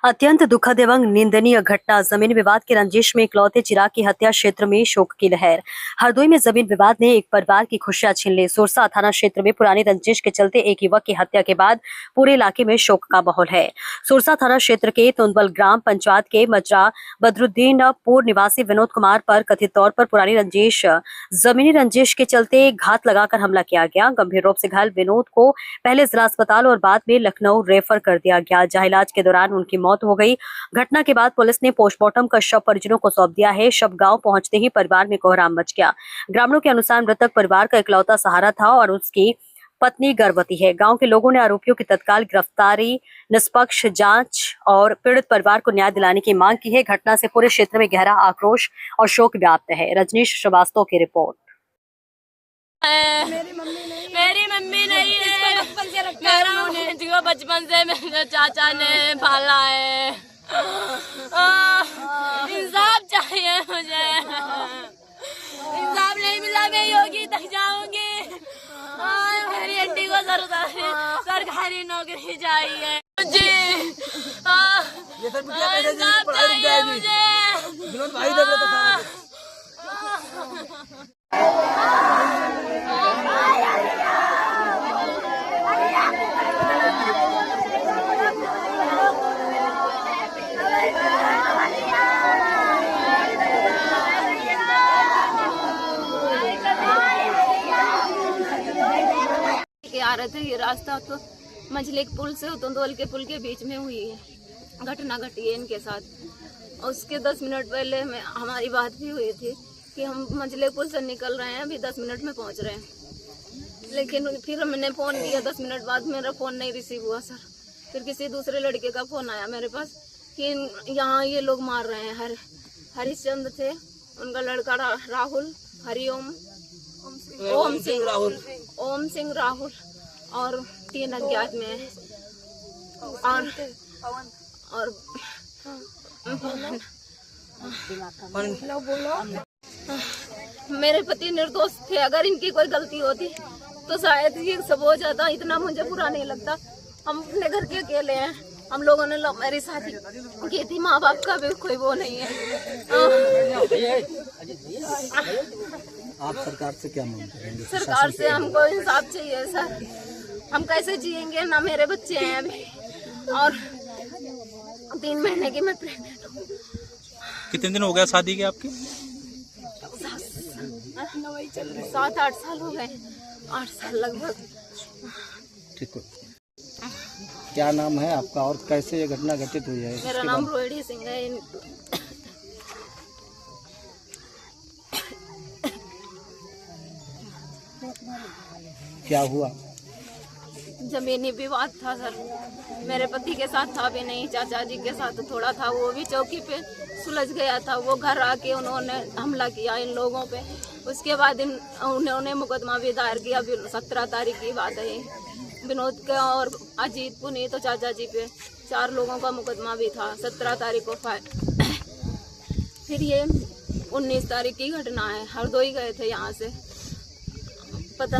अत्यंत दुखद एवं निंदनीय घटना। जमीन विवाद की रंजिश में इकलौते चिराग की हत्या क्षेत्र में शोक की लहर। हरदोई में जमीन विवाद ने एक परिवार की खुशियां छीन ली। सोरसा थाना क्षेत्र में पुरानी रंजिश के चलते एक युवक की हत्या के बाद पूरे इलाके में शोक का माहौल है। सोरसा थाना क्षेत्र के तुंदबल ग्राम पंचायत के मजरा बदरुद्दीनपुर निवासी विनोद कुमार पर कथित तौर पर पुरानी रंजिश जमीनी रंजिश के चलते घात लगाकर हमला किया गया। गंभीर रूप से घायल विनोद को पहले जिला अस्पताल और बाद में लखनऊ रेफर कर दिया गया, जहां इलाज के दौरान उनकी मौत हो गई। घटना के बाद पुलिस ने पोस्टमार्टम का शव परिजनों को सौंप दिया है। शव गांव पहुंचते ही परिवार में कोहराम मच गया। ग्रामीणों के अनुसार मृतक परिवार का इकलौता सहारा था और उसकी पत्नी गर्भवती है। गांव के लोगों ने आरोपियों की तत्काल गिरफ्तारी, निष्पक्ष जांच और पीड़ित परिवार को न्याय दिलाने की मांग की है। घटना से पूरे क्षेत्र में गहरा आक्रोश और शोक व्याप्त है। रजनीश श्रीवास्तव की रिपोर्ट। मेरी मम्मी नहीं है, मेरा बचपन से मेरे चाचा ने पाला है। इंसाफ चाहिए मुझे, इंसाफ नहीं मिला मैं योगी तक जाऊंगी। मेरी आंटी को सरकारी नौकरी चाहिए जी। इंसाफ चाहिए मुझे। आ रहे थे, ये रास्ता तो मछली के पुल से तुंदोल के पुल के बीच में हुई है घटना घटी है इनके साथ। उसके 10 मिनट पहले हमारी बात भी हुई थी कि हम मछली पुल से निकल रहे हैं, अभी 10 मिनट में पहुंच रहे हैं। लेकिन फिर मैंने फ़ोन किया, 10 मिनट बाद मेरा फ़ोन नहीं रिसीव हुआ सर। फिर किसी दूसरे लड़के का फ़ोन आया मेरे पास कि यहाँ ये लोग मार रहे हैं। हरिश्चंद्र थे, उनका लड़का राहुल, हरिओम, ओम सिंह राहुल और 3 अज्ञात में और मेरे पति निर्दोष थे। अगर इनकी कोई गलती होती तो शायद ये सब हो जाता। इतना मुझे बुरा नहीं लगता। हम अपने घर के अकेले हैं। हम लोगों ने लव मैरिज शादी की थी, माँ बाप का भी कोई वो नहीं है। आप सरकार से क्या मांगते हैं? सरकार से हमको इंसाफ चाहिए सर। हम कैसे जिएंगे, ना मेरे बच्चे हैं अभी और 3 महीने की मैं प्रेग्नेंट हूँ। कितने दिन हो गया शादी के आपके? 7-8 साल हो गए, 8 साल लगभग। ठीक है, क्या नाम है आपका और कैसे ये घटना घटित हुई है? मेरा नाम रोहिणी सिंह है। क्या हुआ? जमीनी विवाद था सर। मेरे पति के साथ था भी नहीं, चाचा जी के साथ थोड़ा था। वो भी चौकी पे सुलझ गया था। वो घर आके उन्होंने हमला किया इन लोगों पे। उसके बाद उन्होंने मुकदमा भी दायर किया। 17 तारीख की बात है। विनोद के और अजीत, पुनीत तो चाचा जी पे 4 लोगों का मुकदमा भी था। 17 तारीख को फिर ये 19 तारीख की घटना है। हरदोई गए थे यहाँ से, पता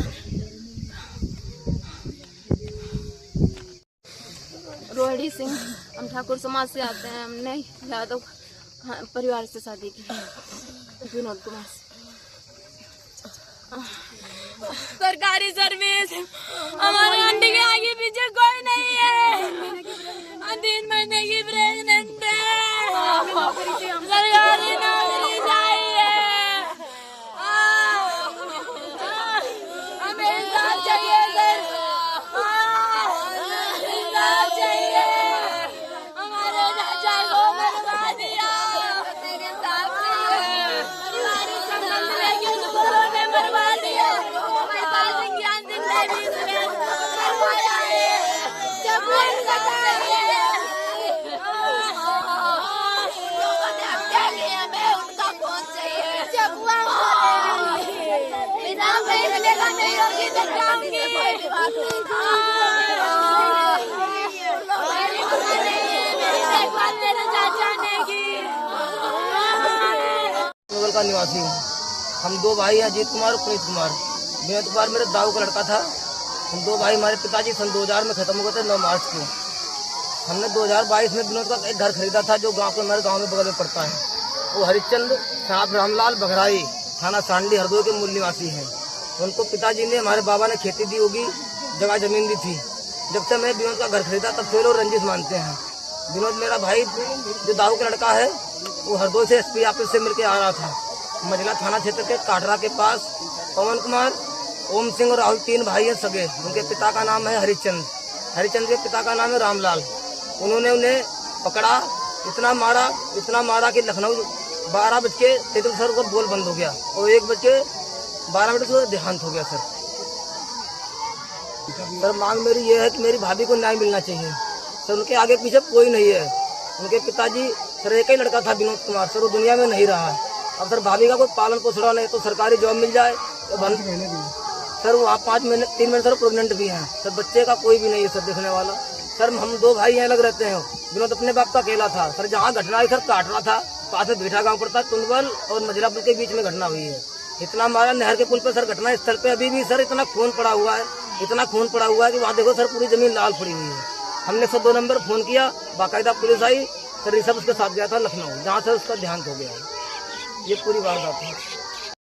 रोहिणी सिंह, हम ठाकुर समाज से आते हैं। हमने यादव परिवार से शादी की, विनोद कुमार से। सरकारी सर्विस हमारे आंटी के आगे पीछे कोई नहीं है। 3 महीने की प्रेग्नेंट है। सरकारी नौकरी चाहिए, हमें इंसाफ चाहिए सर। इंसाफ चाहिए। हमारे चाचा को मरवा दिया। इंसाफ चाहिए। परिवारिक संबंध लेके दूसरों ने मरवा दिया। का निवासी हूँ। हम 2 भाई हैं, अजीत कुमार और पुनीत कुमार। विनोद कुमार मेरे दाऊ का लड़का था। हम 2 भाई, हमारे पिताजी सन 2000 में खत्म हो गए थे 9 मार्च को। हमने 2022 में विनोद का एक घर खरीदा था जो गांव के हमारे गांव में बगल में पड़ता है। वो हरिचंद साहब रामलाल बघराई थाना सांडी हरदोई के मूल निवासी हैं। उनको पिताजी ने, हमारे बाबा ने खेती दी होगी, जगह जमीन दी थी। जब से मैं विनोद का घर खरीदा तब से लोग रंजिश मानते हैं। विनोद मेरा भाई जो दाऊ का लड़का है, वो हरदोई से एसपी ऑफिस से मिलके आ रहा था। मझला थाना क्षेत्र के काटरा के पास पवन कुमार, ओम सिंह और राहुल 3 भाई हैं सगे। उनके पिता का नाम है हरिचंद, हरिचंद के पिता का नाम है रामलाल। उन्होंने उन्हें पकड़ा, इतना मारा कि लखनऊ 12:33 को बोल बंद हो गया और 1:12 को देहांत हो गया। सर मांग मेरी ये है कि मेरी भाभी को न्याय मिलना चाहिए। सर उनके आगे पीछे कोई नहीं है। उनके पिताजी सर एक ही लड़का था विनोद कुमार, सर वो दुनिया में नहीं रहा है। अब सर भाभी का कोई पालन पोषण नहीं तो सरकारी जॉब मिल जाए तो बंद। सर वो आप 3 महीने सर प्रेगनेंट भी हैं। सर बच्चे का कोई भी नहीं है सर देखने वाला। सर हम 2 भाई यहाँ अलग रहते हैं। विनोद अपने बाप का अकेला था। सर जहाँ घटना हुई सर काटरा था, पास में बेटा गाँव पड़ता, तुनबल और मजला पुल के बीच में घटना हुई है। इतना मारा नहर के पुल पे सर, घटना स्थल पे अभी भी सर इतना खून पड़ा हुआ है कि वहाँ देखो सर पूरी जमीन लाल पड़ी हुई है। हमने 102 नंबर फोन किया, बाकायदा पुलिस आई। सर ऋषभ उसके साथ गया था लखनऊ, जहाँ से उसका देहांत हो गया है। ये पूरी वारदात है।